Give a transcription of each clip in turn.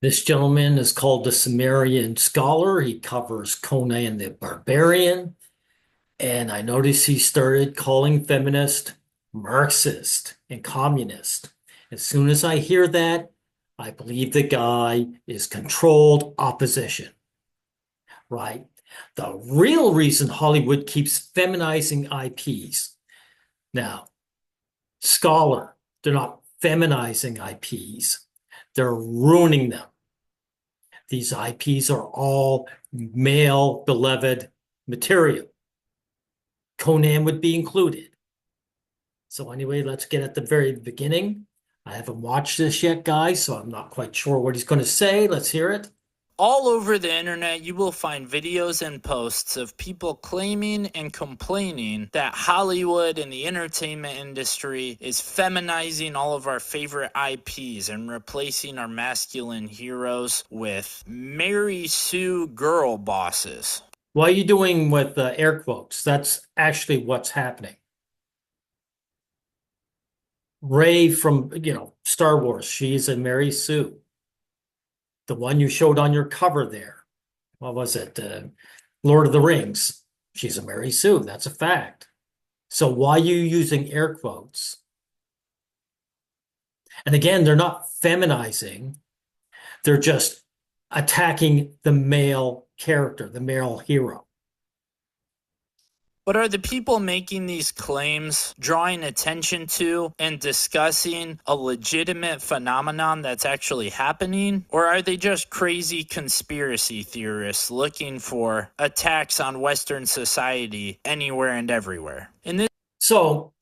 This gentleman is called the Sumerian scholar. He covers Conan the Barbarian. And I noticed he started calling feminist Marxist and communist. As soon as I hear that, I believe the guy is controlled opposition, right? The real reason Hollywood keeps feminizing IPs. Now, scholar, they're not feminizing IPs, they're ruining them. These IPs are all male beloved material. Conan would be included. So anyway, let's get at the very beginning. I haven't watched this yet, guys, so I'm not quite sure what he's going to say. Let's hear it. All over the internet, you will find videos and posts of people claiming and complaining that Hollywood and the entertainment industry is feminizing all of our favorite IPs and replacing our masculine heroes with Mary Sue girl bosses. What are you doing with air quotes? That's actually what's happening. Rey from, Star Wars, she's a Mary Sue. The one you showed on your cover there. What was it? Lord of the Rings. She's a Mary Sue. That's a fact. So why are you using air quotes? And again, they're not feminizing. They're just attacking the male character, the male hero. But are the people making these claims drawing attention to and discussing a legitimate phenomenon that's actually happening? Or are they just crazy conspiracy theorists looking for attacks on Western society anywhere and everywhere? So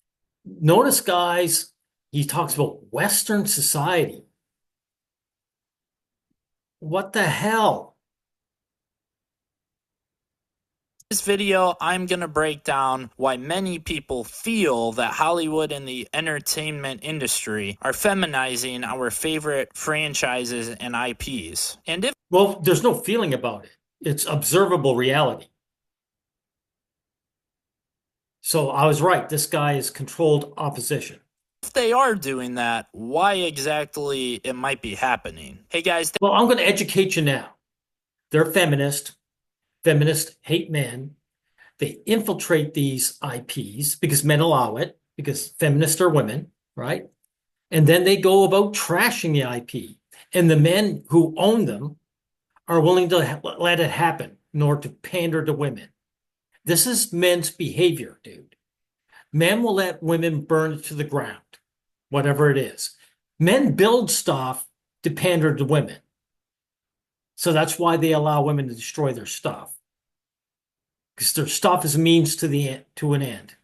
notice, guys, he talks about Western society. What the hell? This video, I'm going to break down why many people feel that Hollywood and the entertainment industry are feminizing our favorite franchises and IPs. Well, there's no feeling about it. It's observable reality. So I was right. This guy is controlled opposition. If they are doing that, why exactly it might be happening? Hey guys. Well, I'm going to educate you now. They're feminist. Feminists hate men. They infiltrate these IPs because men allow it, because feminists are women, right? And then they go about trashing the IP. And the men who own them are willing to let it happen in order to pander to women. This is men's behavior, dude. Men will let women burn it to the ground, whatever it is. Men build stuff to pander to women. So that's why they allow women to destroy their stuff. Because their stuff is means to an end.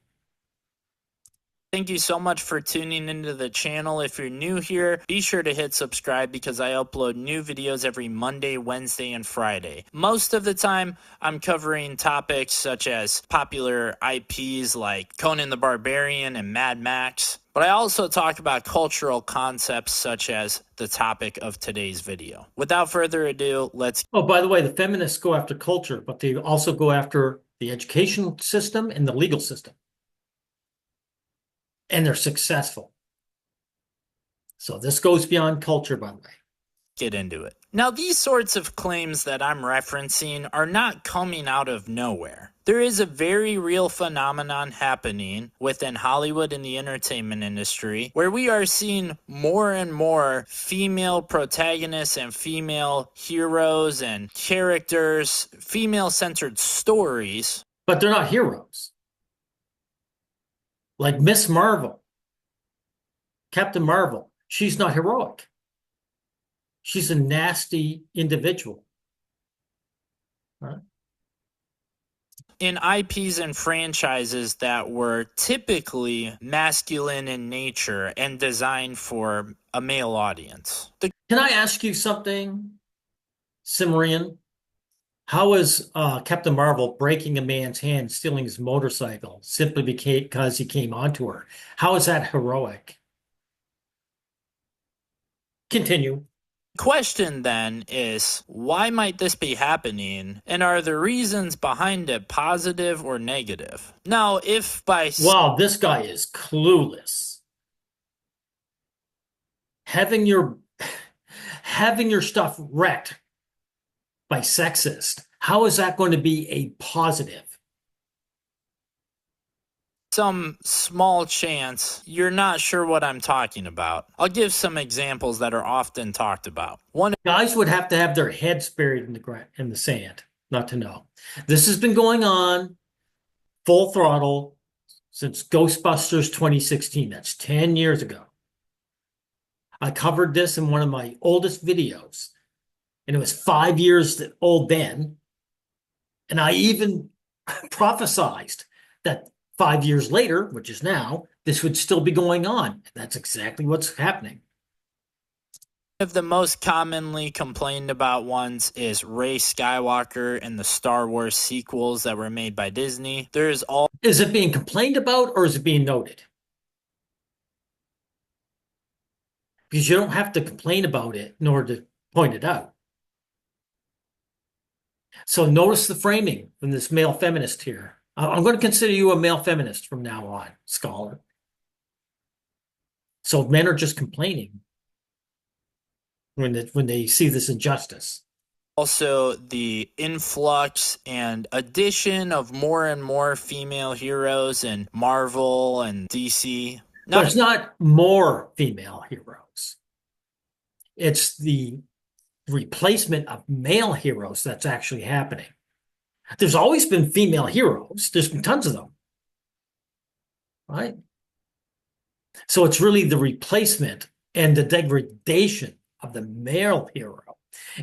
Thank you so much for tuning into the channel. If you're new here, be sure to hit subscribe because I upload new videos every Monday, Wednesday, and Friday. Most of the time, I'm covering topics such as popular IPs like Conan the Barbarian and Mad Max. But I also talk about cultural concepts such as the topic of today's video. Without further ado, let's... Oh, by the way, the feminists go after culture, but they also go after the education system and the legal system. And they're successful. So this goes beyond culture, by the way. Get into it. Now, these sorts of claims that I'm referencing are not coming out of nowhere. There is a very real phenomenon happening within Hollywood and the entertainment industry where we are seeing more and more female protagonists and female heroes and characters, female-centered stories. But they're not heroes. Like Miss Marvel, Captain Marvel, she's not heroic. She's a nasty individual. Right? In IPs and franchises that were typically masculine in nature and designed for a male audience. Can I ask you something, Cimmerian? How is Captain Marvel breaking a man's hand, stealing his motorcycle simply because he came onto her? How is that heroic? Continue. Question then is, why might this be happening, and are the reasons behind it positive or negative? Now, if by... Wow, this guy is clueless. Having having your stuff wrecked by sexist, how is that going to be a positive? Some small chance you're not sure what I'm talking about. I'll give some examples that are often talked about. One, Guys would have to have their heads buried in the ground, in the sand, not to know. This has been going on full throttle since Ghostbusters 2016. That's 10 years ago. I covered this in one of my oldest videos, and it was 5 years old then. And I even prophesized that 5 years later, which is now, this would still be going on. And that's exactly what's happening. of the most commonly complained about ones is Rey Skywalker and the Star Wars sequels that were made by Disney. There's all Is it being complained about or is it being noted? Because you don't have to complain about it in order to point it out. So notice the framing from this male feminist here. I'm going to consider you a male feminist from now on, scholar. So men are just complaining when they see this injustice. also the influx and addition of more and more female heroes in Marvel and DC. But it's not more female heroes. It's the replacement of male heroes that's actually happening. There's always been female heroes. There's been tons of them, right? So it's really the replacement and the degradation of the male hero.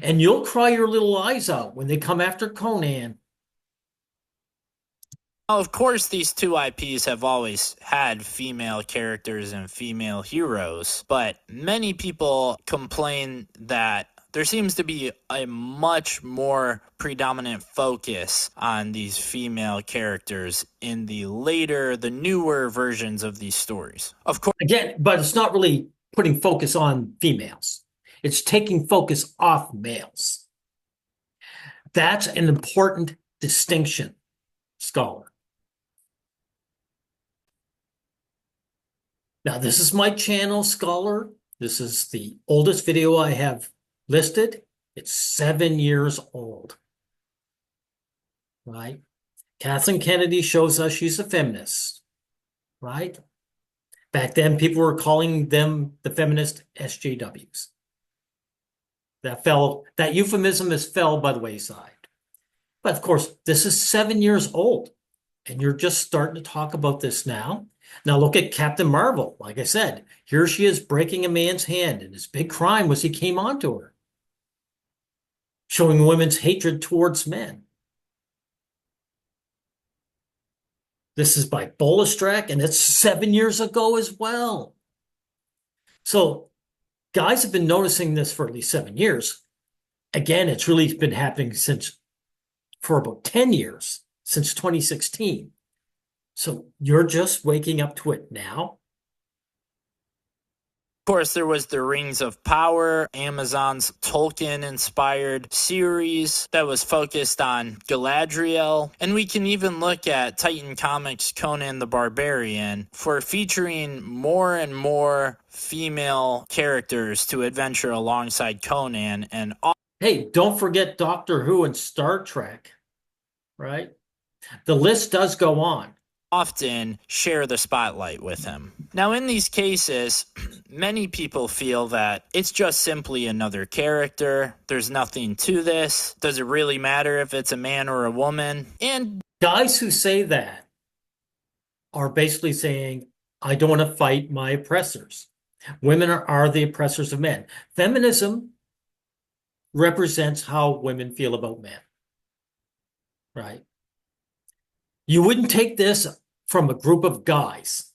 And you'll cry your little eyes out when they come after Conan. Of course, these two IPs have always had female characters and female heroes, but many people complain that there seems to be a much more predominant focus on these female characters in the newer versions of these stories. Of course, Again, but it's not really putting focus on females. It's taking focus off males. That's an important distinction, scholar. Now, this is my channel, scholar. This is the oldest video I have listed. It's 7 years old, right? Kathleen Kennedy shows us she's a feminist, right? Back then, people were calling them the feminist SJWs. That euphemism has fell by the wayside. But of course, this is 7 years old, and you're just starting to talk about this now. Now look at Captain Marvel. Like I said, here she is breaking a man's hand, and his big crime was he came onto her, showing women's hatred towards men. This is by Bolestrak, and it's 7 years ago as well. So guys have been noticing this for at least 7 years. Again, it's really been happening for about 10 years, since 2016. So you're just waking up to it now? Of course, there was the Rings of Power, Amazon's Tolkien-inspired series that was focused on Galadriel. And we can even look at Titan Comics' Conan the Barbarian for featuring more and more female characters to adventure alongside Conan. And hey, don't forget Doctor Who and Star Trek, right? The list does go on. Often share the spotlight with him. Now, in these cases, many people feel that it's just simply another character. There's nothing to this. Does it really matter if it's a man or a woman? And guys who say that are basically saying, I don't want to fight my oppressors. Women are the oppressors of men. Feminism represents how women feel about men, right? You wouldn't take this from a group of guys,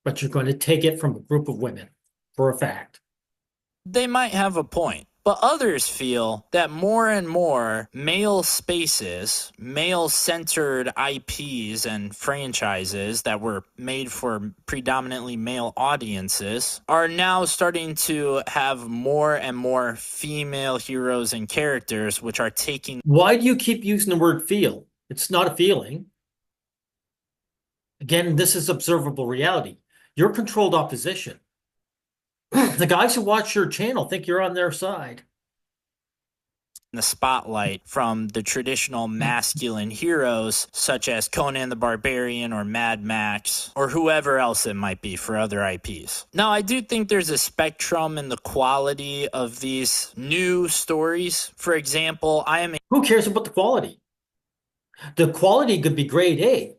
but you're going to take it from a group of women for a fact. they might have a point. But others feel that more and more male spaces, male-centered IPs and franchises that were made for predominantly male audiences are now starting to have more and more female heroes and characters, which are taking... Why do you keep using the word feel? It's not a feeling. Again, this is observable reality. You're controlled opposition. The guys who watch your channel think you're on their side. the spotlight from the traditional masculine heroes such as Conan the Barbarian or Mad Max or whoever else it might be for other IPs. Now, I do think there's a spectrum in the quality of these new stories. For example, I am Who cares about the quality? The quality could be grade A,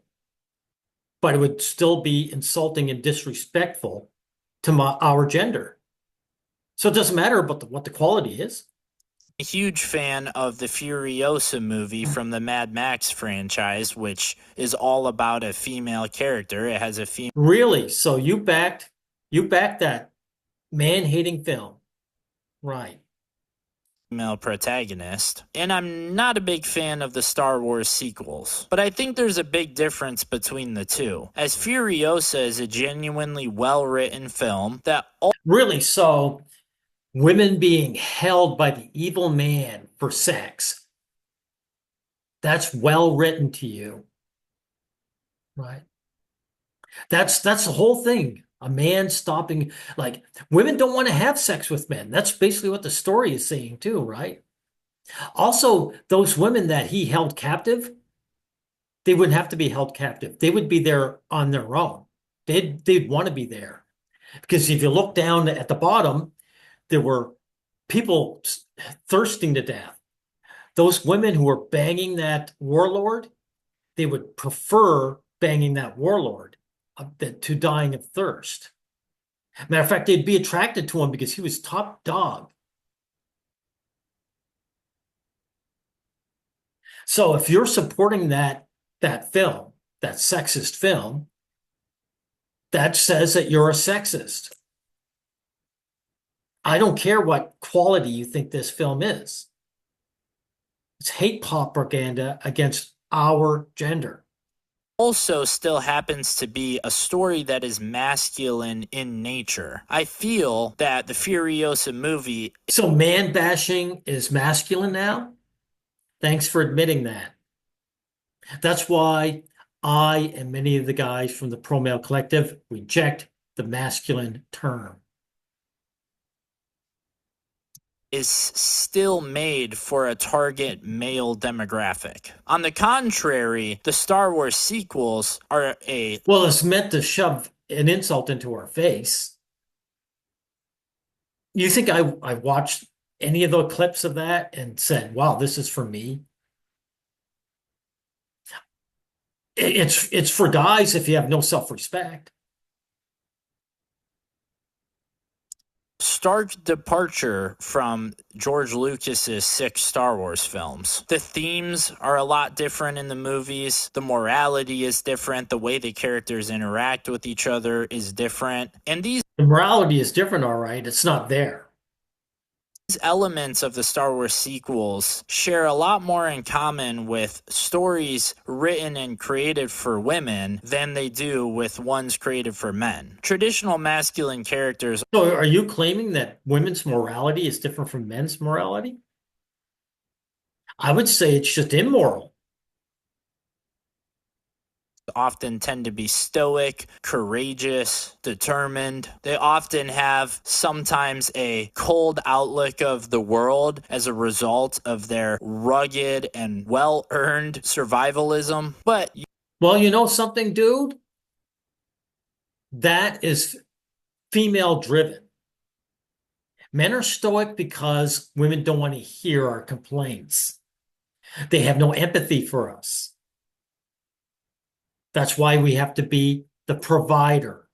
but it would still be insulting and disrespectful to our gender. So it doesn't matter about what the quality is. a huge fan of the Furiosa movie from the Mad Max franchise, which is all about a female character. It has a female Really? So you backed that man-hating film. Right. protagonist, and I'm not a big fan of the Star Wars sequels, but I think there's a big difference between the two, as Furiosa is a genuinely well-written film that Really? So women being held by the evil man for sex. That's well written to you. Right. That's the whole thing. A man stopping, like women don't want to have sex with men. That's basically what the story is saying too, right? Also, those women that he held captive, they wouldn't have to be held captive. They would be there on their own. They'd want to be there. Because if you look down at the bottom, there were people thirsting to death. Those women who were banging that warlord, they would prefer banging that warlord to dying of thirst. Matter of fact, they'd be attracted to him because he was top dog. So if you're supporting that film, that sexist film, that says that you're a sexist. I don't care what quality you think this film is. It's hate propaganda against our gender. also still happens to be a story that is masculine in nature. I feel that the Furiosa movie. So man bashing is masculine now? Thanks for admitting that. That's why I and many of the guys from the Pro Male Collective reject the masculine term. Is still made for a target male demographic. On the contrary, the Star Wars sequels are a Well, it's meant to shove an insult into our face. You think I watched any of the clips of that and said, wow, this is for me? It's for guys if you have no self-respect. stark departure from George Lucas's 6 Star Wars films. The themes are a lot different in the movies. The morality is different. The way the characters interact with each other is different. And these The morality is different, all right. It's not there. elements of the Star Wars sequels share a lot more in common with stories written and created for women than they do with ones created for men. Traditional masculine characters. So are you claiming that women's morality is different from men's morality? I would say it's just immoral. Often tend to be stoic, courageous, determined. They often have sometimes a cold outlook of the world as a result of their rugged and well-earned survivalism. But Well, you know something, dude? That is female driven. Men are stoic because women don't want to hear our complaints. They have no empathy for us. That's why we have to be the provider.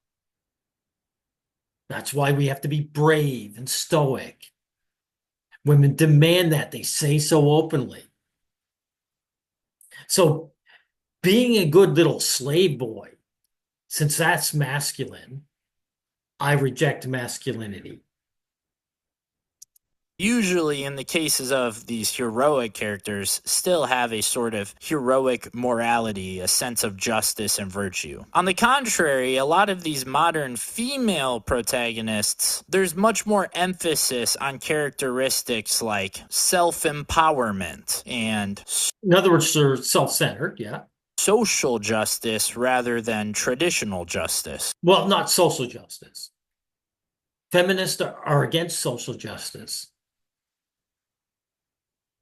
That's why we have to be brave and stoic. Women demand that. They say so openly. So being a good little slave boy, since that's masculine, I reject masculinity. usually in the cases of these heroic characters, still have a sort of heroic morality, a sense of justice and virtue. On the contrary, a lot of these modern female protagonists, there's much more emphasis on characteristics like self-empowerment and In other words, they're self-centered, yeah. social justice rather than traditional justice. Well, not social justice. Feminists are against social justice.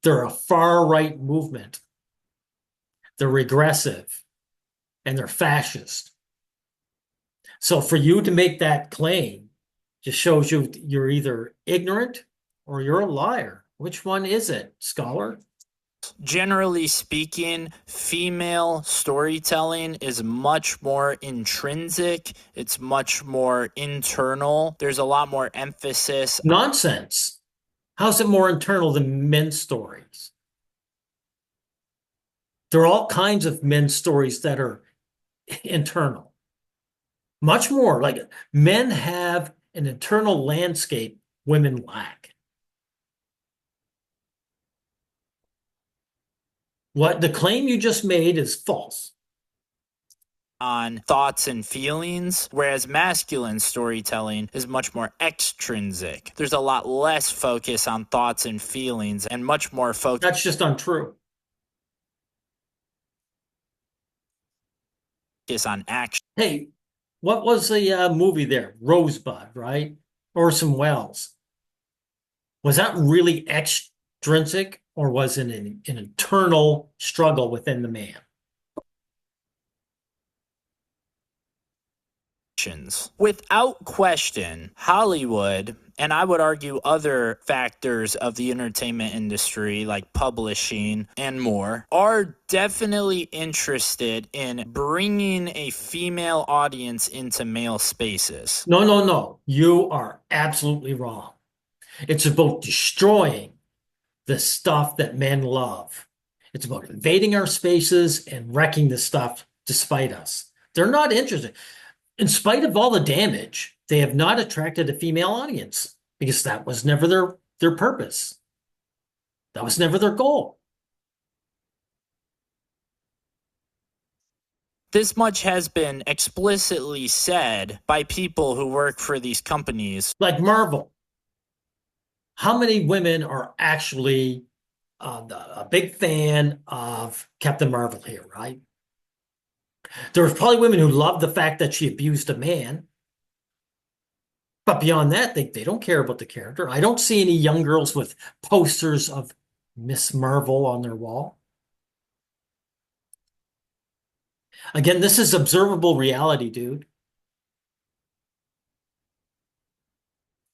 They're a far right movement. They're regressive and they're fascist. So for you to make that claim just shows you're either ignorant or you're a liar. Which one is it, scholar? Generally speaking, female storytelling is much more intrinsic. It's much more internal. There's a lot more emphasis. Nonsense. How's it more internal than men's stories? There are all kinds of men's stories that are internal. Much more like men have an internal landscape women lack. What the claim you just made is false. On thoughts and feelings, whereas masculine storytelling is much more extrinsic. There's a lot less focus on thoughts and feelings and much more focus. That's just untrue. On action. Hey, what was the movie there? Rosebud, right? Orson Welles. Was that really extrinsic or was it an internal struggle within the man? Without question, Hollywood, and I would argue other factors of the entertainment industry like publishing and more, are definitely interested in bringing a female audience into male spaces. No, no, no. You are absolutely wrong. It's about destroying the stuff that men love. It's about invading our spaces and wrecking the stuff despite us. They're not interested. In spite of all the damage, they have not attracted a female audience because that was never their purpose. That was never their goal. This much has been explicitly said by people who work for these companies. Like Marvel. How many women are actually a big fan of Captain Marvel here, right? There's probably women who love the fact that she abused a man. But beyond that, they don't care about the character. I don't see any young girls with posters of Miss Marvel on their wall. Again, this is observable reality, dude.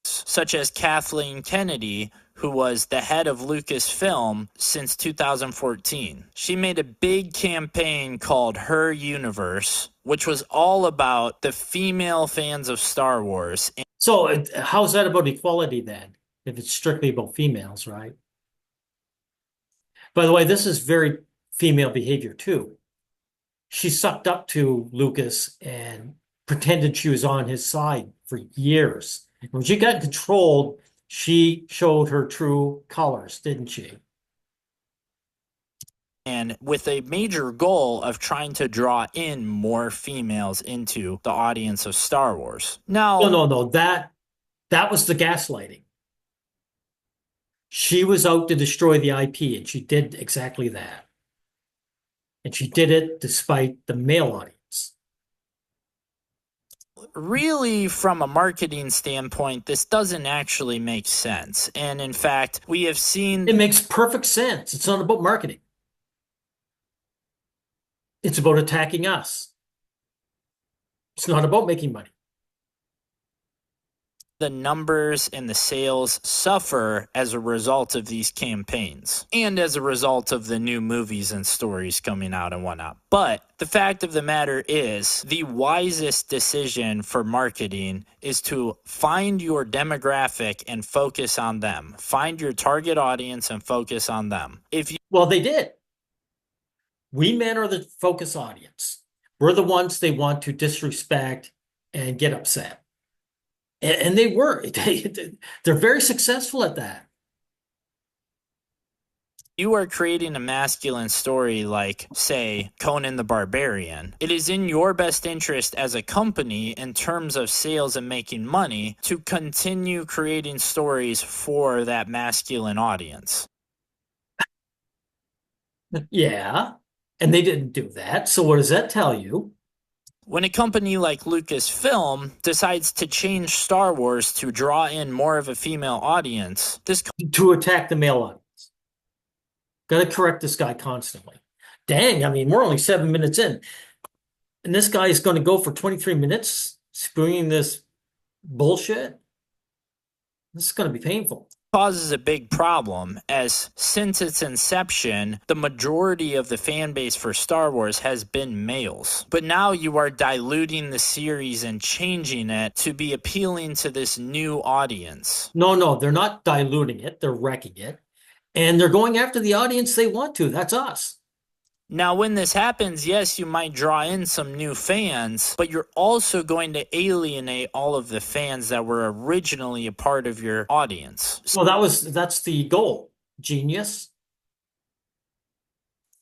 Such as Kathleen Kennedy, who was the head of Lucasfilm since 2014. She made a big campaign called Her Universe, which was all about the female fans of Star Wars. So how's that about equality then? If it's strictly about females, right? By the way, this is very female behavior too. She sucked up to Lucas and pretended she was on his side for years. When she got controlled, she showed her true colors, didn't she? And with a major goal of trying to draw in more females into the audience of Star Wars. Now, No. That was the gaslighting. She was out to destroy the IP, and she did exactly that. And she did it despite the male audience. really, from a marketing standpoint, this doesn't actually make sense. And in fact, we have seen It makes perfect sense. It's not about marketing. It's about attacking us. It's not about making money. the numbers and the sales suffer as a result of these campaigns and as a result of the new movies and stories coming out and whatnot. But the fact of the matter is, the wisest decision for marketing is to find your demographic and focus on them. Find your target audience and focus on them. Well, they did. We men are the focus audience. We're the ones they want to disrespect and get upset. And they were. They're very successful at that. You are creating a masculine story like, say, Conan the Barbarian. It is in your best interest as a company in terms of sales and making money to continue creating stories for that masculine audience. Yeah. And they didn't do that. So what does that tell you? When a company like Lucasfilm decides to change Star Wars to draw in more of a female audience, this to attack the male audience. Got to correct this guy constantly. Dang, I mean, we're only 7 minutes in. And this guy is going to go for 23 minutes spewing this bullshit. This is going to be painful. causes a big problem, as since its inception, the majority of the fan base for Star Wars has been males. But now you are diluting the series and changing it to be appealing to this new audience. No, they're not diluting it. They're wrecking it. And they're going after the audience they want to. That's us. Now, when this happens, yes, you might draw in some new fans, but you're also going to alienate all of the fans that were originally a part of your audience. Well, that's the goal. Genius.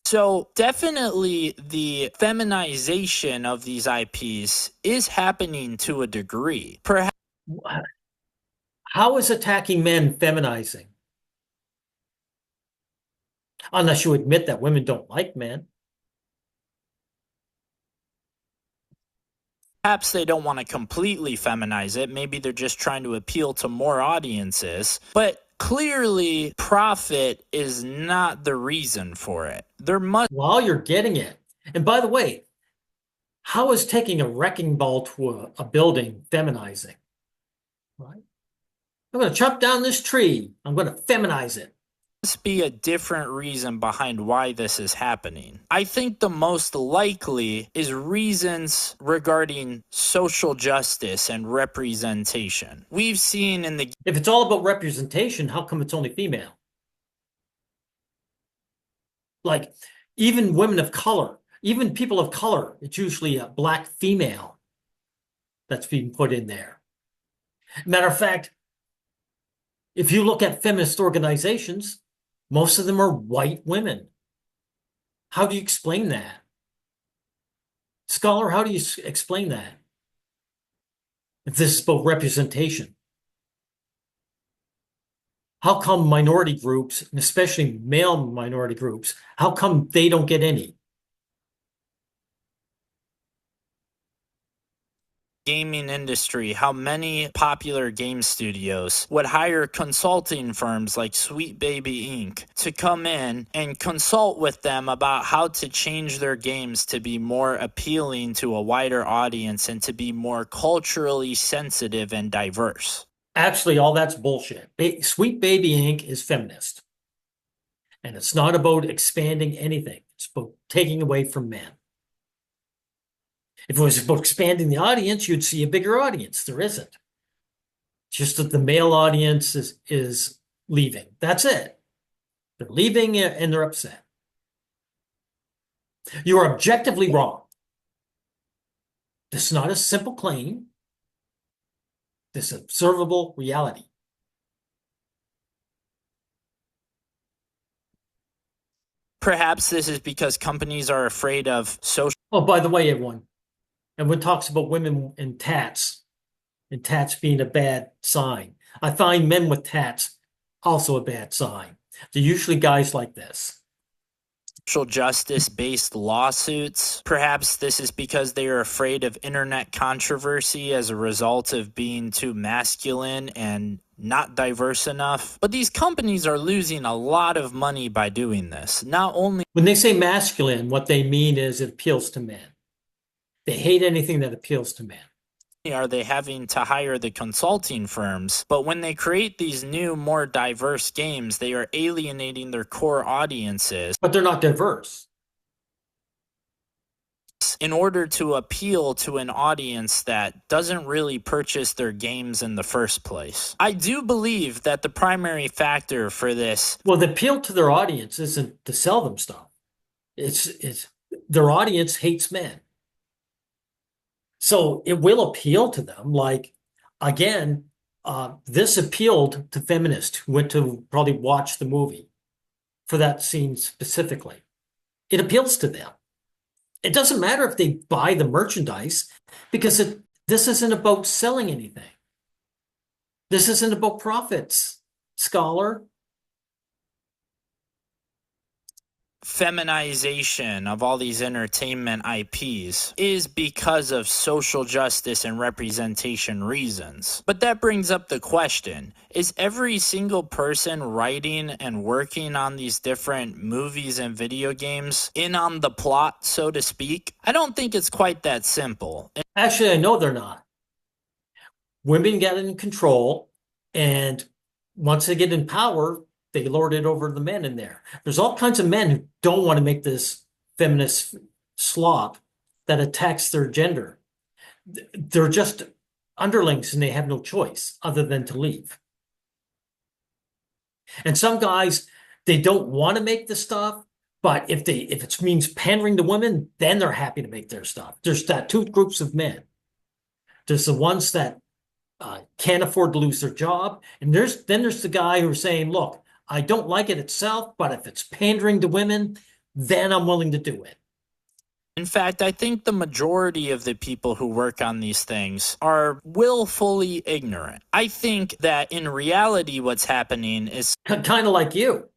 So definitely the feminization of these IPs is happening to a degree. Perhaps How is attacking men feminizing? Unless you admit that women don't like men. they don't want to completely feminize it. Maybe they're just trying to appeal to more audiences. But clearly, profit is not the reason for it. There must Well, you're getting it. And by the way, how is taking a wrecking ball to a building feminizing? Right? I'm going to chop down this tree. I'm going to feminize it. be a different reason behind why this is happening. I think the most likely is reasons regarding social justice and representation. We've seen in the If it's all about representation, how come it's only female? Like, even women of color, even people of color, it's usually a black female that's being put in there. Matter of fact, if you look at feminist organizations, most of them are white women. How do you explain that? Scholar, how do you explain that? If this is about representation. How come minority groups, and especially male minority groups, how come they don't get any? gaming industry, how many popular game studios would hire consulting firms like Sweet Baby Inc. to come in and consult with them about how to change their games to be more appealing to a wider audience and to be more culturally sensitive and diverse. Actually, all that's bullshit. Sweet Baby Inc. is feminist. And it's not about expanding anything. It's about taking away from men. If it was about expanding the audience, you'd see a bigger audience. There isn't. Just that the male audience is leaving. That's it. They're leaving and they're upset. You are objectively wrong. This is not a simple claim. This is observable reality. Perhaps this is because companies are afraid of social. Oh, by the way, everyone talks about women and tats being a bad sign. I find men with tats also a bad sign. They're usually guys like this. Social justice-based lawsuits. Perhaps this is because they are afraid of internet controversy as a result of being too masculine and not diverse enough. But these companies are losing a lot of money by doing this. Not only when they say masculine, what they mean is it appeals to men. They hate anything that appeals to men. Are they having to hire the consulting firms, but when they create these new, more diverse games, they are alienating their core audiences. But they're not diverse. In order to appeal to an audience that doesn't really purchase their games in the first place. I do believe that the primary factor for this. Well, the appeal to their audience isn't to sell them stuff. It's their audience hates men. So it will appeal to them. Like, again, this appealed to feminists who went to probably watch the movie for that scene specifically. It appeals to them. It doesn't matter if they buy the merchandise because this isn't about selling anything. This isn't about profits, scholar. feminization of all these entertainment IPs is because of social justice and representation reasons. But that brings up the question, is every single person writing and working on these different movies and video games in on the plot, so to speak? I don't think it's quite that simple. Actually, I know they're not. Women get in control, and once they get in power, they lord it over the men in there. There's all kinds of men who don't want to make this feminist slop that attacks their gender. They're just underlings and they have no choice other than to leave. And some guys, they don't want to make the stuff, but if it means pandering to women, then they're happy to make their stuff. There's that two groups of men. There's the ones that can't afford to lose their job, and there's the guy who's saying, "Look, I don't like it itself, but if it's pandering to women, then I'm willing to do it." In fact, I think the majority of the people who work on these things are willfully ignorant. I think that in reality, what's happening is Kind of like you.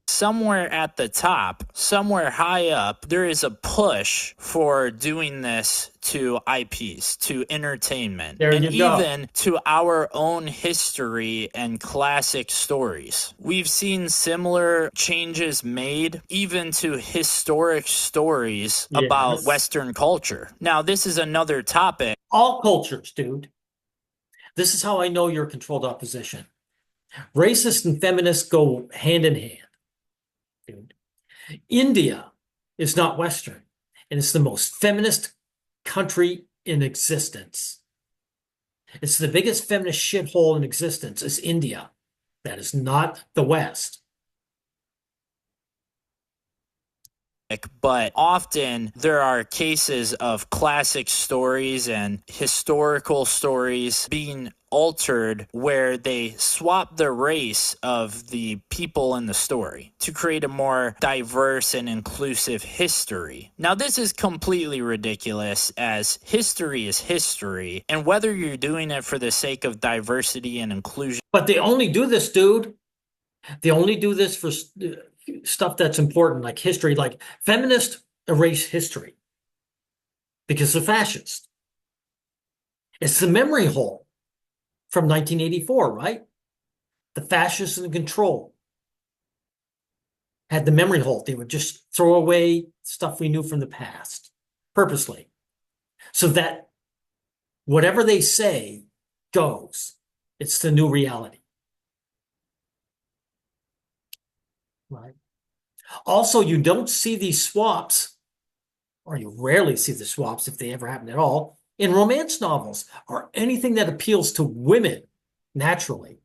somewhere at the top, somewhere high up, there is a push for doing this to IPs, to entertainment, There and you go. even to our own history and classic stories. We've seen similar changes made even to historic stories about Yes. Western culture. Now, this is another topic. All cultures, dude. This is how I know you're controlled opposition. Racists and feminists go hand in hand, dude. India is not Western, and it's the most feminist country in existence. It's the biggest feminist shithole in existence is India. That is not the West. But often there are cases of classic stories and historical stories being altered where they swap the race of the people in the story to create a more diverse and inclusive history. Now, this is completely ridiculous, as history is history, and whether you're doing it for the sake of diversity and inclusion. But they only do this, dude. They only do this for stuff that's important, like history. Like feminists erase history because they're fascist. It's the memory hole from 1984, right? The fascists in control had the memory hole. They would just throw away stuff we knew from the past purposely so that whatever they say goes. It's the new reality. Right. Also, you don't see these swaps, or you rarely see the swaps if they ever happen at all, in romance novels or anything that appeals to women naturally.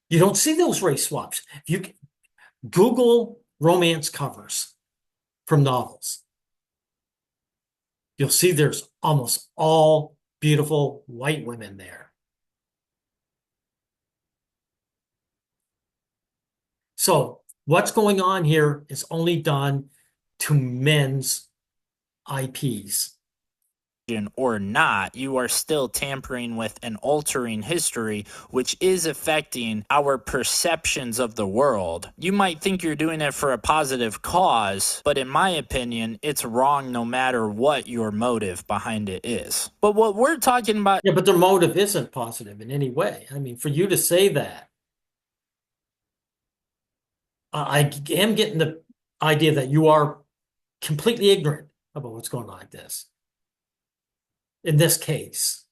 You don't see those race swaps. If you Google romance covers from novels, you'll see there's almost all beautiful white women there. So what's going on here is only done to men's IPs. Or not, you are still tampering with and altering history, which is affecting our perceptions of the world. You might think you're doing it for a positive cause, but in my opinion, it's wrong no matter what your motive behind it is. But what we're talking about... Yeah, but their motive isn't positive in any way. I mean, for you to say that, I am getting the idea that you are completely ignorant about what's going on like this. In this case,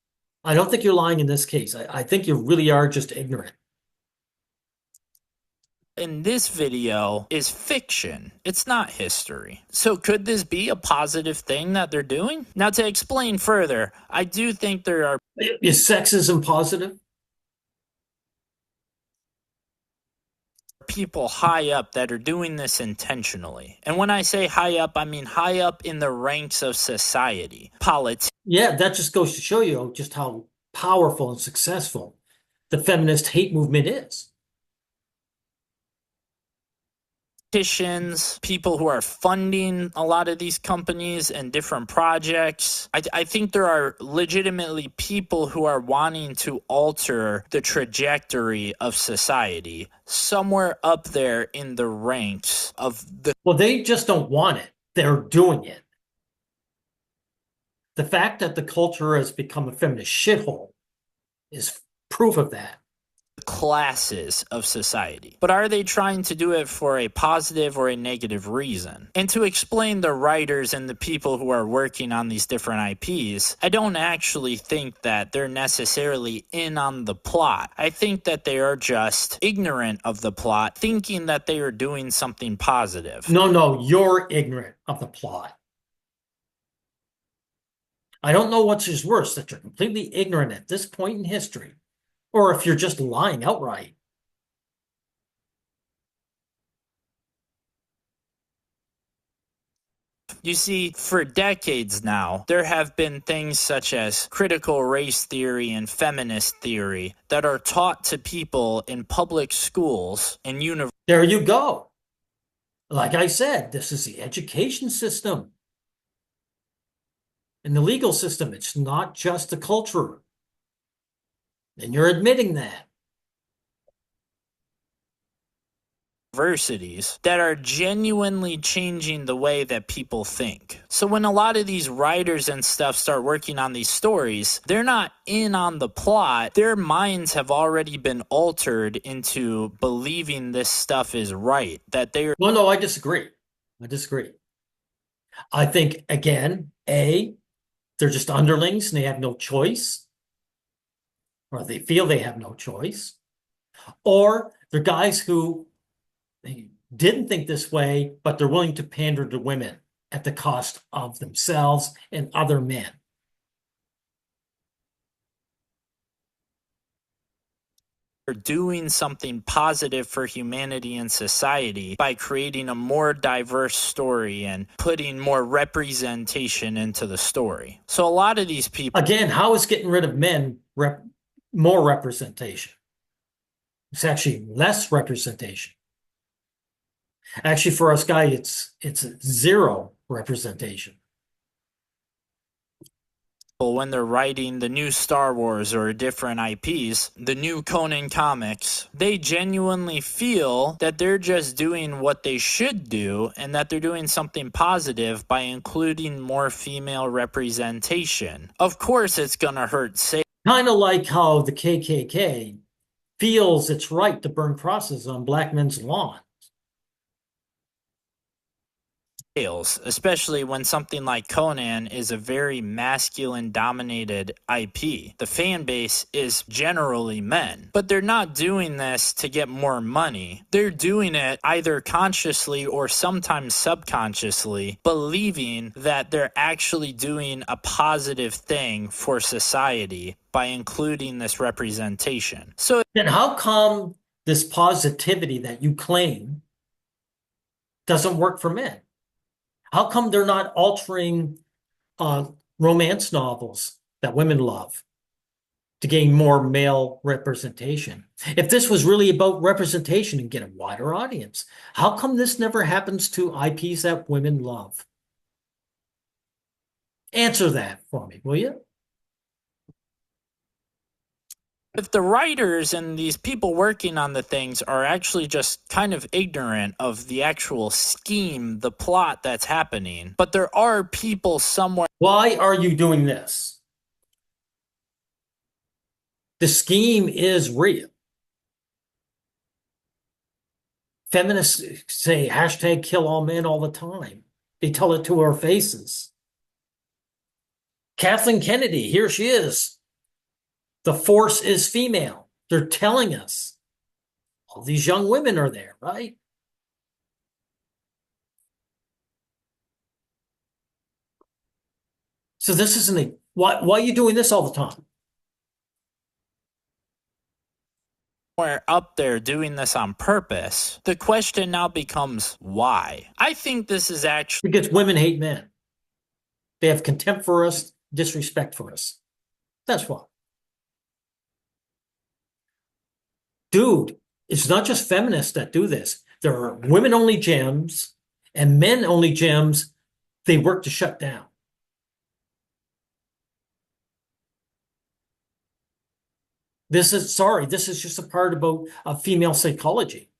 I don't think you're lying in this case. I think you really are just ignorant. In this video is fiction. It's not history. So could this be a positive thing that they're doing? Now, to explain further, I do think there are... Is sexism positive? People high up that are doing this intentionally. And when I say high up, I mean high up in the ranks of society. Politics. Yeah, that just goes to show you just how powerful and successful the feminist hate movement is. politicians, people who are funding a lot of these companies and different projects. I think there are legitimately people who are wanting to alter the trajectory of society somewhere up there in the ranks of the. Well, they just don't want it. They're doing it. The fact that the culture has become a feminist shithole is proof of that. Classes of society. But are they trying to do it for a positive or a negative reason? And to explain the writers and the people who are working on these different IPs, I don't actually think that they're necessarily in on the plot. I think that they are just ignorant of the plot, thinking that they are doing something positive. No, you're ignorant of the plot. I don't know which is worse, that you're completely ignorant at this point in history, or if you're just lying outright. You see, for decades now, there have been things such as critical race theory and feminist theory that are taught to people in public schools and universities. There you go. Like I said, this is the education system. In the legal system, it's not just the culture. And you're admitting that. Universities that are genuinely changing the way that people think. So when a lot of these writers and stuff start working on these stories, they're not in on the plot. Their minds have already been altered into believing this stuff is right, that they're. No, I disagree. I disagree. I think, again, they're just underlings and they have no choice, or they feel they have no choice, or they're guys who they didn't think this way, but they're willing to pander to women at the cost of themselves and other men. Doing something positive for humanity and society by creating a more diverse story and putting more representation into the story. So a lot of these people. Again, how is getting rid of men more representation? It's actually less representation. Actually, for us guys, it's zero representation. When they're writing the new Star Wars or different IPs, the new Conan comics, they genuinely feel that they're just doing what they should do and that they're doing something positive by including more female representation. Of course, it's going to hurt sales. Kind of like how the KKK feels it's right to burn crosses on black men's lawns. Especially when something like Conan is a very masculine dominated IP. The fan base is generally men, but they're not doing this to get more money. They're doing it either consciously or sometimes subconsciously, believing that they're actually doing a positive thing for society by including this representation. So then how come this positivity that you claim doesn't work for men? How come they're not altering romance novels that women love to gain more male representation? If this was really about representation and get a wider audience, how come this never happens to IPs that women love? Answer that for me, will you? if the writers and these people working on the things are actually just kind of ignorant of the actual scheme, the plot that's happening, but there are people somewhere. Why are you doing this? The scheme is real. Feminists say hashtag kill all men all the time. They tell it to our faces. Kathleen Kennedy, here she is. The force is female. They're telling us. All these young women are there, right? So this isn't a, why are you doing this all the time? Somewhere up there doing this on purpose. The question now becomes why? I think this is actually Because women hate men. They have contempt for us, disrespect for us. That's why. Dude, it's not just feminists that do this. There are women-only gyms and men-only gyms they work to shut down. This is just a part about female psychology.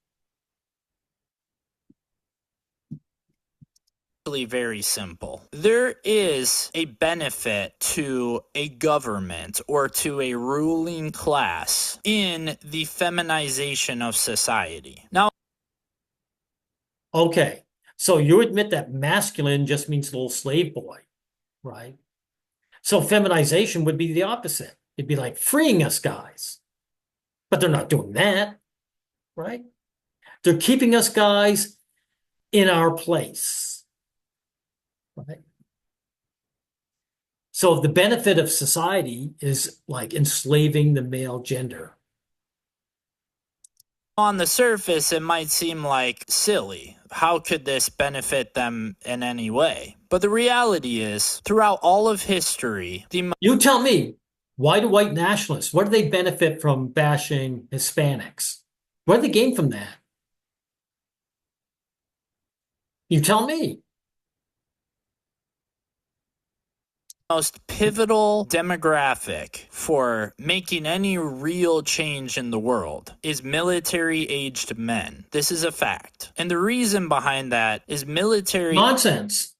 Very simple. There is a benefit to a government or to a ruling class in the feminization of society. Now, Okay, so you admit that masculine just means little slave boy, right? So feminization would be the opposite. It'd be like freeing us guys, but they're not doing that, right? They're keeping us guys in our place, right? So the benefit of society is like enslaving the male gender. on the surface, it might seem like silly. How could this benefit them in any way? But the reality is, throughout all of history, You tell me, why do white nationalists, what do they benefit from bashing Hispanics? What do they gain from that? You tell me. most pivotal demographic for making any real change in the world is military-aged men. This is a fact. And the reason behind that is military... Nonsense.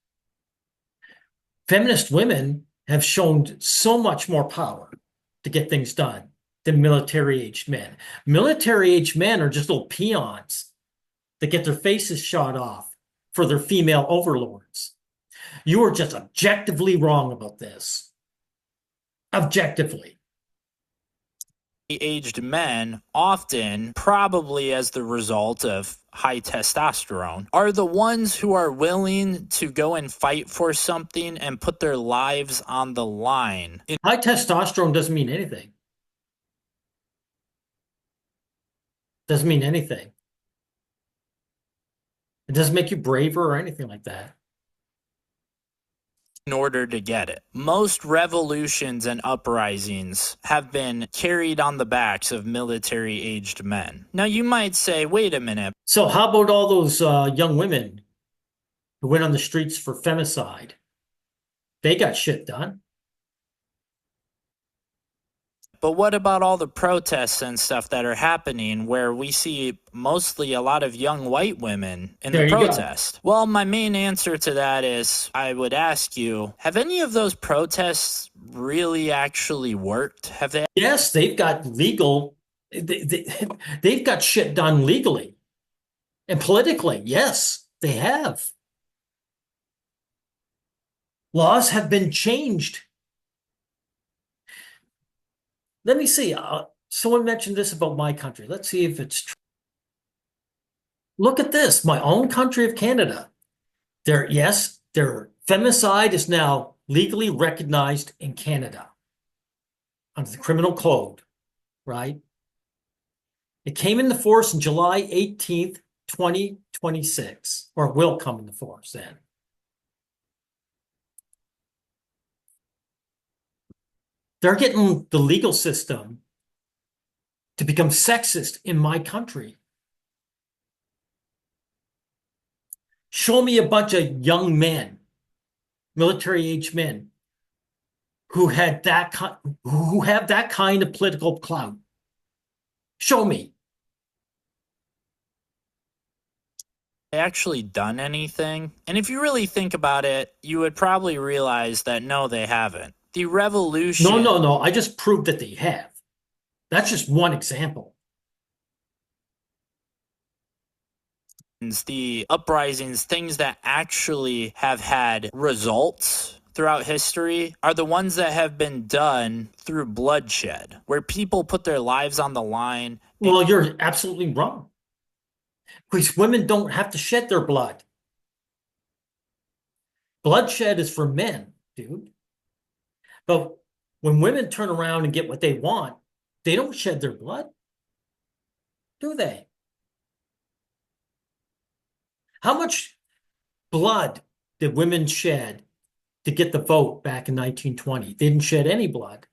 Feminist women have shown so much more power to get things done than military-aged men. Military-aged men are just little peons that get their faces shot off for their female overlords. You are just objectively wrong about this. Objectively. Aged men, often probably as the result of high testosterone, are the ones who are willing to go and fight for something and put their lives on the line. High testosterone doesn't mean anything. Doesn't mean anything. It doesn't make you braver or anything like that. In order to get it. Most revolutions and uprisings have been carried on the backs of military-aged men. Now you might say, wait a minute. So how about all those young women who went on the streets for femicide? They got shit done. But what about all the protests and stuff that are happening where we see mostly a lot of young white women in the protest? Well, my main answer to that is I would ask you, have any of those protests really actually worked? Have they? Yes, they've got legal, they've got shit done legally and politically. Yes, they have. Laws have been changed. Let me see. Someone mentioned this about my country. Let's see if it's true. Look at this. My own country of Canada. Their femicide is now legally recognized in Canada under the criminal code, right? It came into force on July 18th, 2026, or will come into force then. They're getting the legal system to become sexist in my country. Show me a bunch of young men, military-aged men, who have that kind of political clout. Show me. They actually done anything? And if you really think about it, you would probably realize that no, they haven't. The revolution... No. I just proved that they have. That's just one example. The uprisings, things that actually have had results throughout history, are the ones that have been done through bloodshed, where people put their lives on the line. Well, you're absolutely wrong. Because women don't have to shed their blood. Bloodshed is for men, dude. But when women turn around and get what they want, they don't shed their blood, do they? How much blood did women shed to get the vote back in 1920? They didn't shed any blood.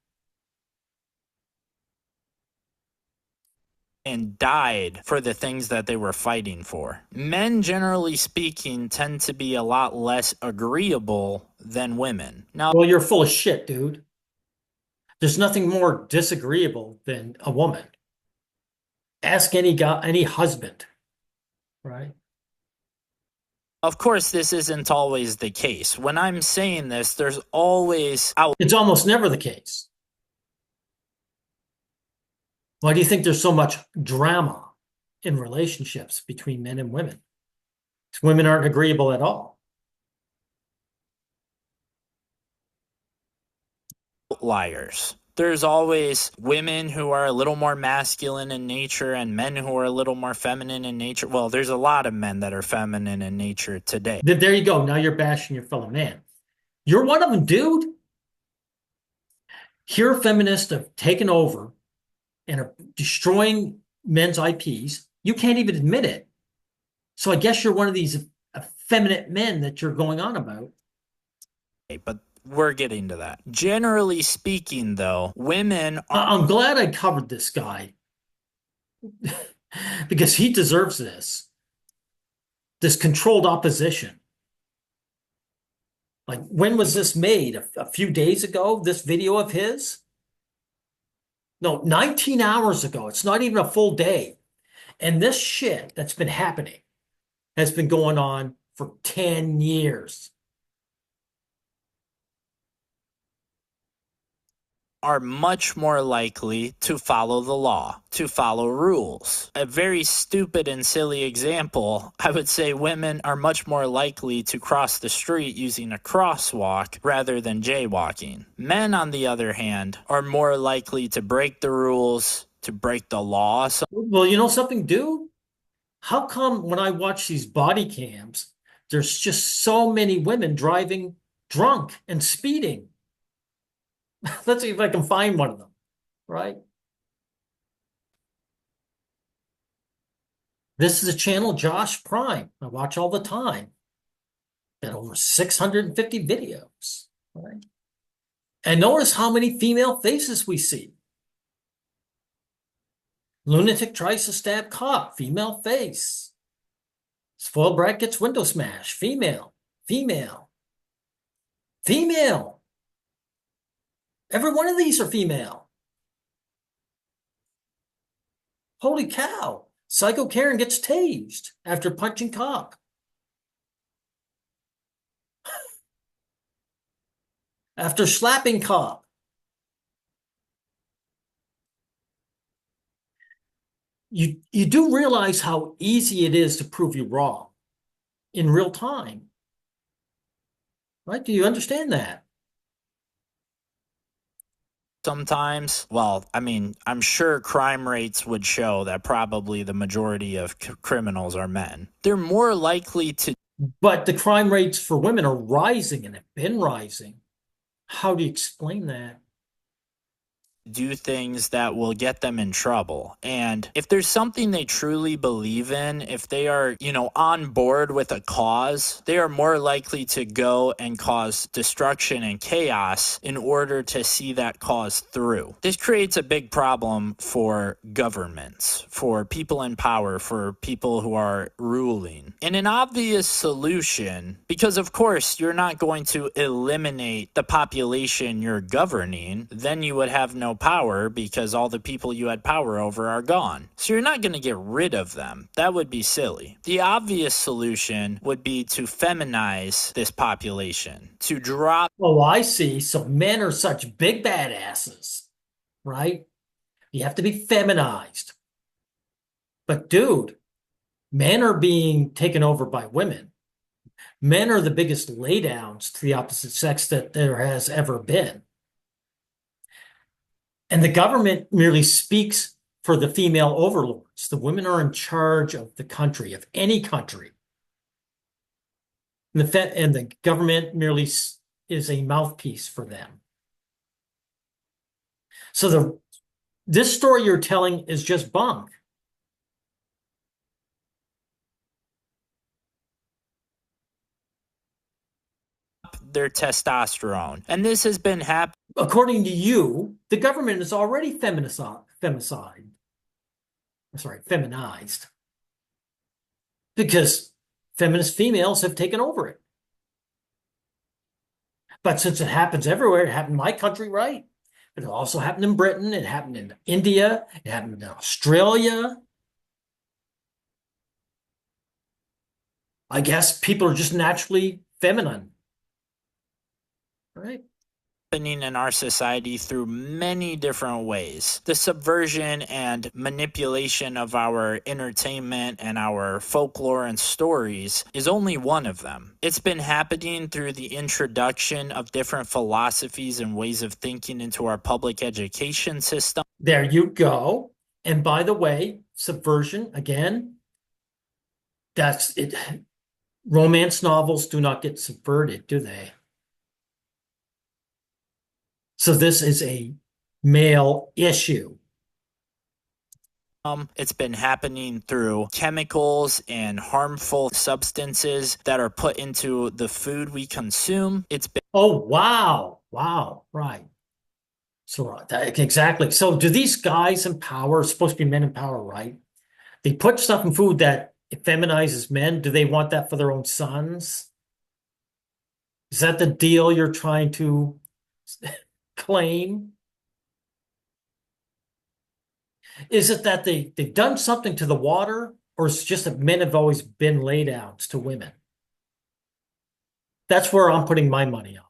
and died for the things that they were fighting for. Men, generally speaking, tend to be a lot less agreeable than women. Now, Well, you're full of shit, dude. There's nothing more disagreeable than a woman. Ask any guy, any husband, right? of course, this isn't always the case. When I'm saying this, there's always It's almost never the case. Why do you think there's so much drama in relationships between men and women? Women aren't agreeable at all. outliers. There's always women who are a little more masculine in nature and men who are a little more feminine in nature. Well, there's a lot of men that are feminine in nature today. There you go. Now you're bashing your fellow man. You're one of them, dude. Here, feminists have taken over and are destroying men's IPs. You can't even admit it. So I guess you're one of these effeminate men that you're going on about. But we're getting to that. Generally speaking, though, women are I'm glad I covered this guy because he deserves this controlled opposition. Like, when was this made? A few days ago, this video of his? No, 19 hours ago. It's not even a full day. And this shit that's been happening has been going on for 10 years. are much more likely to follow the law, to follow rules. A very stupid and silly example, I would say women are much more likely to cross the street using a crosswalk rather than jaywalking. Men, on the other hand, are more likely to break the rules, to break the law. Well, you know something, dude? How come when I watch these body cams, there's just so many women driving drunk and speeding? Let's see if I can find one of them, right? This is a channel, Josh Prime. I watch all the time. Got over 650 videos, right? And notice how many female faces we see. Lunatic tries to stab cop, female face. Spoiled brat gets window smash, female, female, female. Every one of these are female. Holy cow. Psycho Karen gets tased after punching cop. After slapping cop. You do realize how easy it is to prove you wrong in real time, right? Do you understand that? Sometimes, well, I mean, I'm sure crime rates would show that probably the majority of criminals are men. They're more likely to. But the crime rates for women are rising and have been rising. How do you explain that? Do things that will get them in trouble. And if there's something they truly believe in, if they are, on board with a cause, they are more likely to go and cause destruction and chaos in order to see that cause through. This creates a big problem for governments, for people in power, for people who are ruling. And an obvious solution, because of course you're not going to eliminate the population you're governing, then you would have no power because all the people you had power over are gone. So you're not going to get rid of them. That would be silly. The obvious solution would be to feminize this population, to drop. Oh, I see. So men are such big badasses, right? You have to be feminized. But dude, men are being taken over by women. Men are the biggest laydowns to the opposite sex that there has ever been. And the government merely speaks for the female overlords. The women are in charge of the country, of any country. And the government merely is a mouthpiece for them. So this story you're telling is just bunk. Their testosterone. And this has been happening. According to you, the government is already femicide. sorry, feminized, because feminist females have taken over it. But since it happens everywhere, it happened in my country, right? But it also happened in Britain, it happened in India, it happened in Australia. I guess people are just naturally feminine, right? Happening in our society through many different ways. The subversion and manipulation of our entertainment and our folklore and stories is only one of them. It's been happening through the introduction of different philosophies and ways of thinking into our public education system. There you go. And by the way, subversion, again, that's it. Romance novels do not get subverted, do they? So this is a male issue. It's been happening through chemicals and harmful substances that are put into the food we consume. It's been Oh, wow. Wow. Right. So exactly. So do these guys in power, supposed to be men in power, right? They put stuff in food that feminizes men. Do they want that for their own sons? Is that the deal you're trying to claim? Is it that they've done something to the water, or it's just that men have always been laydowns to women? That's where I'm putting my money on.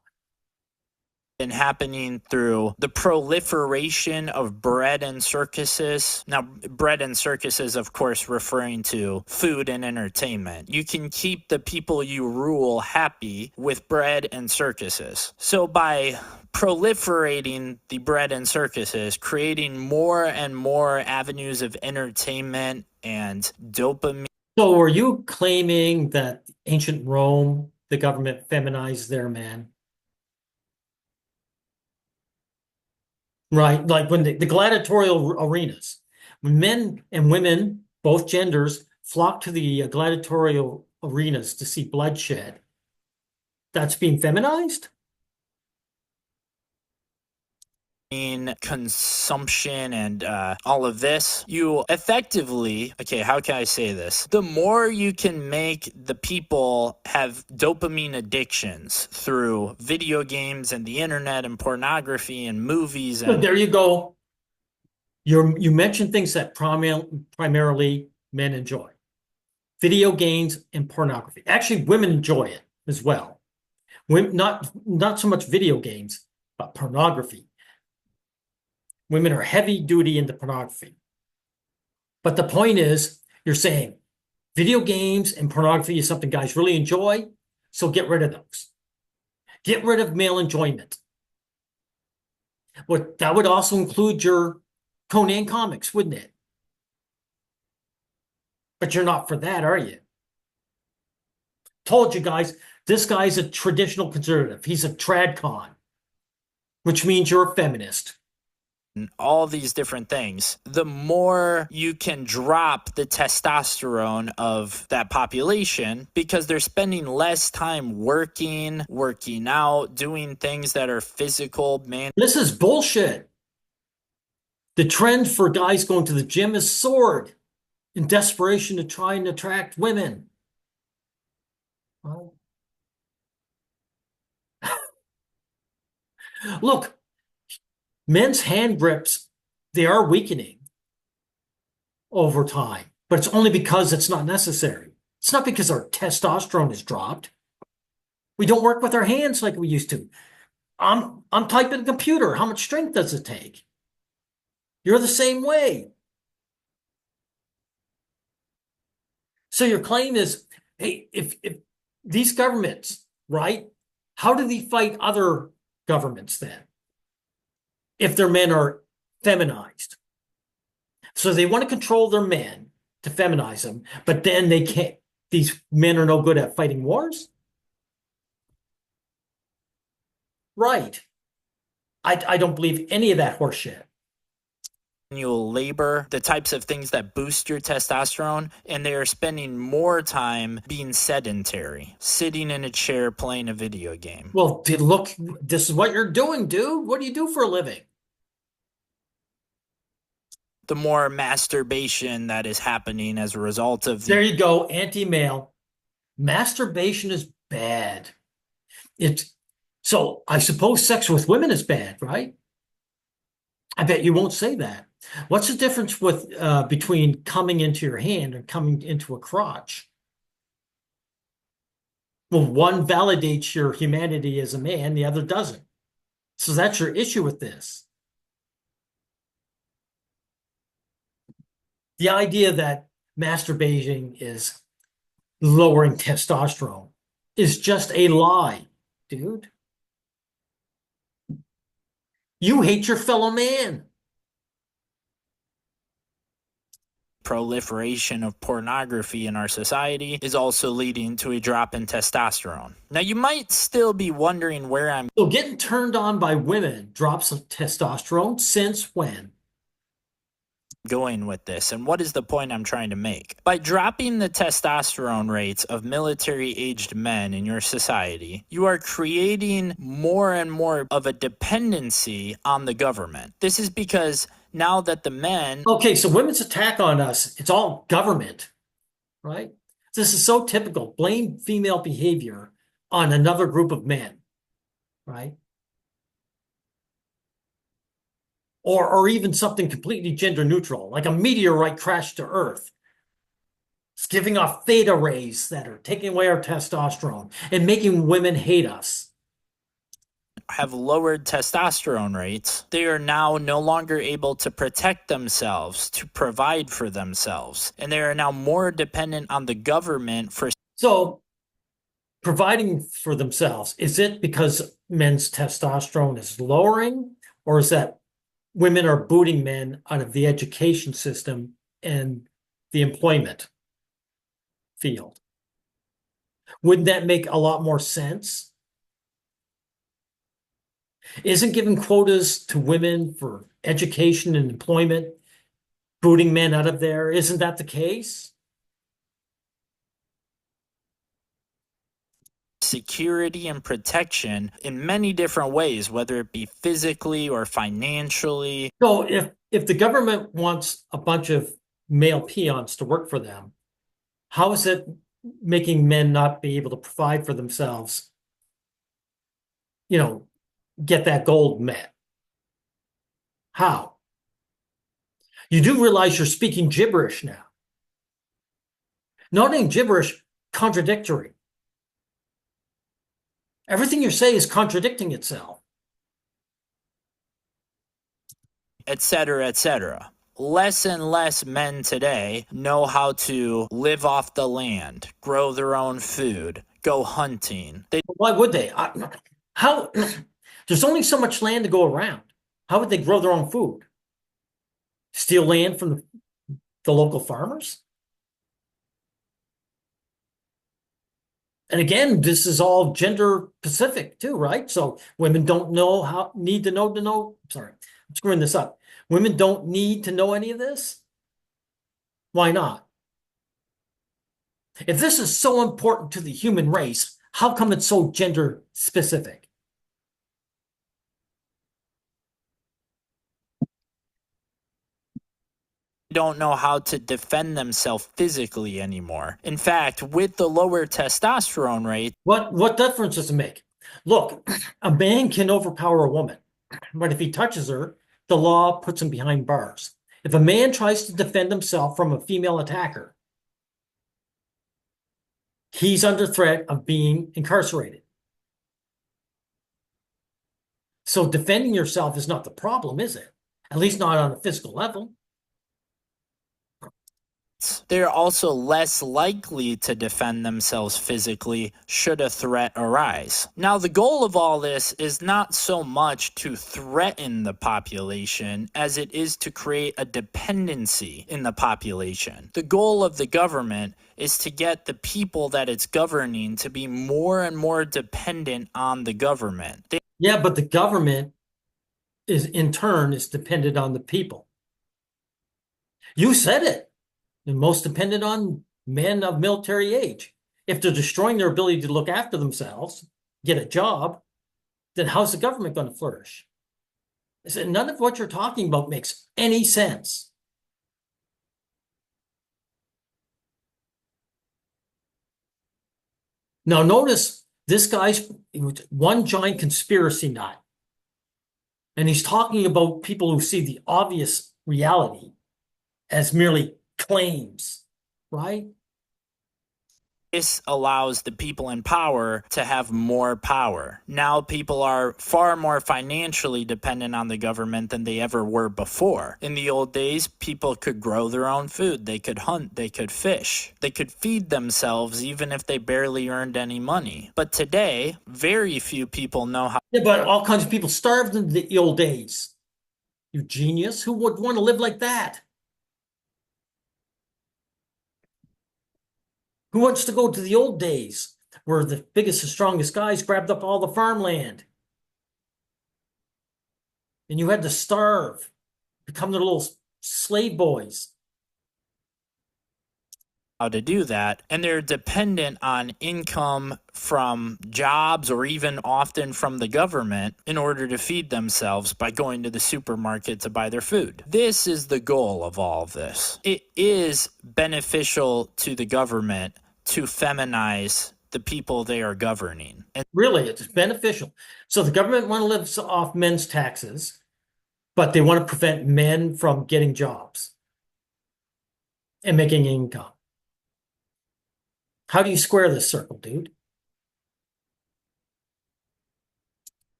been happening through the proliferation of bread and circuses. Now, bread and circuses, of course, referring to food and entertainment. You can keep the people you rule happy with bread and circuses. So by proliferating the bread and circuses, creating more and more avenues of entertainment and dopamine. So are you claiming that ancient Rome, the government feminized their men? Right, like when the gladiatorial arenas, when men and women, both genders, flock to the gladiatorial arenas to see bloodshed, that's being feminized? Consumption and all of this, you effectively, okay, how can I say this? The more you can make the people have dopamine addictions through video games and the internet and pornography and movies. So there you go. You mentioned things that primarily men enjoy. Video games and pornography. Actually, women enjoy it as well. Women, not so much video games, but pornography. Women are heavy duty into pornography. But the point is, you're saying video games and pornography is something guys really enjoy, so get rid of those. Get rid of male enjoyment. That would also include your Conan comics, wouldn't it? But you're not for that, are you? Told you guys, this guy's a traditional conservative. He's a tradcon, which means you're a feminist. All these different things, the more you can drop the testosterone of that population, because they're spending less time working out, doing things that are physical, man. This is bullshit. The trend for guys going to the gym is soared in desperation to try and attract women. Well, look, men's hand grips, they are weakening over time, but it's only because it's not necessary. It's not because our testosterone has dropped. We don't work with our hands like we used to. I'm typing a computer. How much strength does it take? You're the same way. So your claim is, hey, if these governments, right? How do they fight other governments then? If their men are feminized. So they want to control their men to feminize them, but then they can't. These men are no good at fighting wars? Right. I don't believe any of that horseshit. Manual labor, the types of things that boost your testosterone, and they are spending more time being sedentary, sitting in a chair playing a video game. Well, look, this is what you're doing, dude. What do you do for a living? the more masturbation that is happening as a result of There you go, anti-male. Masturbation is bad. It's so I suppose sex with women is bad, right? I bet you won't say that. What's the difference with between coming into your hand and coming into a crotch? Well, one validates your humanity as a man, the other doesn't. So that's your issue with this. The idea that masturbating is lowering testosterone is just a lie, dude. You hate your fellow man. proliferation of pornography in our society is also leading to a drop in testosterone. Now, you might still be wondering where I'm So getting turned on by women drops of testosterone since when? going with this, and what is the point I'm trying to make? By dropping the testosterone rates of military-aged men in your society, you are creating more and more of a dependency on the government. This is because now that the men... Okay, so women's attack on us, it's all government, right? This is so typical. Blame female behavior on another group of men, right? Or even something completely gender neutral, like a meteorite crashed to Earth. It's giving off theta rays that are taking away our testosterone and making women hate us. have lowered testosterone rates, they are now no longer able to protect themselves, to provide for themselves, and they are now more dependent on the government for... So, providing for themselves, is it because men's testosterone is lowering, or is that women are booting men out of the education system and the employment field? Wouldn't that make a lot more sense? Isn't giving quotas to women for education and employment booting men out of there? Isn't that the case? security and protection in many different ways, whether it be physically or financially. So if the government wants a bunch of male peons to work for them, how is it making men not be able to provide for themselves, get that goal met? How? You do realize you're speaking gibberish now. Not only gibberish, contradictory. Everything you say is contradicting itself. Etc., etc. Less and less men today know how to live off the land, grow their own food, go hunting. Why would they? How? There's only so much land to go around. How would they grow their own food? Steal land from the local farmers? And again, this is all gender specific too, right? So women don't need to know. Sorry, I'm screwing this up. Women don't need to know any of this. Why not? If this is so important to the human race, how come it's so gender specific? Don't know how to defend themselves physically anymore. In fact, with the lower testosterone rate, what difference does it make? Look, a man can overpower a woman, but if he touches her, the law puts him behind bars. If a man tries to defend himself from a female attacker, he's under threat of being incarcerated. So defending yourself is not the problem, is it? At least not on a physical level. they're also less likely to defend themselves physically should a threat arise. Now, the goal of all this is not so much to threaten the population as it is to create a dependency in the population. The goal of the government is to get the people that it's governing to be more and more dependent on the government. Yeah, but the government in turn is dependent on the people. You said it. And most dependent on men of military age. If they're destroying their ability to look after themselves, get a job, then how's the government going to flourish? None of what you're talking about makes any sense. Now, notice this guy's one giant conspiracy nut, and he's talking about people who see the obvious reality as merely claims, right? This allows the people in power to have more power. Now people are far more financially dependent on the government than they ever were before. In the old days, people could grow their own food, they could hunt, they could fish, they could feed themselves even if they barely earned any money. But today, very few people know how. Yeah, but all kinds of people starved in the old days. You genius. Who would want to live like that? Who wants to go to the old days where the biggest and strongest guys grabbed up all the farmland and you had to starve, become the little slave boys? How to do that, and they're dependent on income from jobs or even often from the government in order to feed themselves by going to the supermarket to buy their food. This is the goal of all of this. It is beneficial to the government to feminize the people they are governing. And Really, it's beneficial. So the government want to live off men's taxes, but they want to prevent men from getting jobs and making income. How do you square this circle, dude?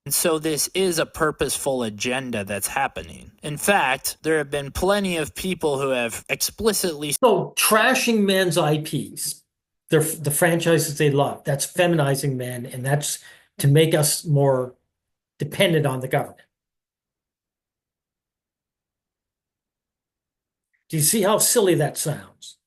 so this is a purposeful agenda that's happening. In fact, there have been plenty of people who have explicitly. So trashing men's IPs, the franchises they love, that's feminizing men, and that's to make us more dependent on the government. Do you see how silly that sounds?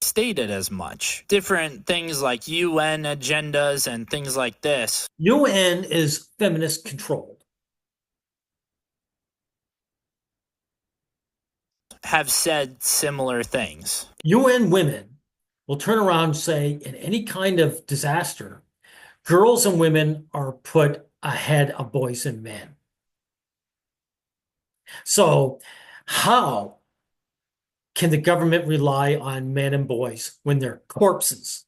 Stated as much. Different things like UN agendas and things like this UN is feminist controlled. have said similar things. UN women will turn around and say, in any kind of disaster, girls and women are put ahead of boys and men. So, how can the government rely on men and boys when they're corpses?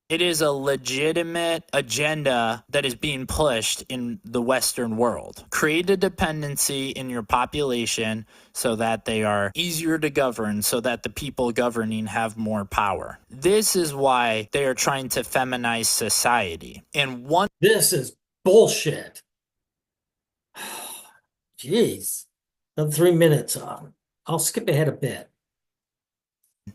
It is a legitimate agenda that is being pushed in the Western world. Create a dependency in your population so that they are easier to govern, so that the people governing have more power. This is why they are trying to feminize society. And one This is bullshit. Jeez. Another 3 minutes. I'll skip ahead a bit.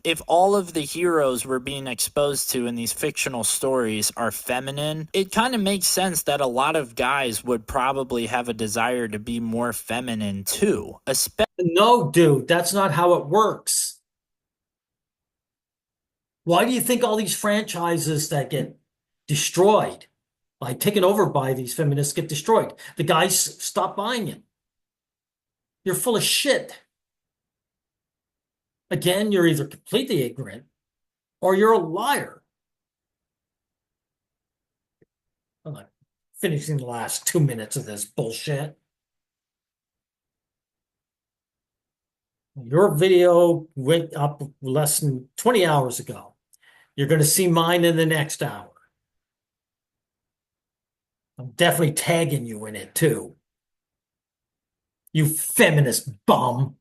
if all of the heroes we're being exposed to in these fictional stories are feminine, it kind of makes sense that a lot of guys would probably have a desire to be more feminine too. No, dude, that's not how it works. Why do you think all these franchises that get destroyed, like taken over by these feminists, get destroyed? The guys stop buying it. You're full of shit. Again, you're either completely ignorant or you're a liar. I'm not finishing the last 2 minutes of this bullshit. Your video went up less than 20 hours ago. You're going to see mine in the next hour. I'm definitely tagging you in it too. You feminist bum.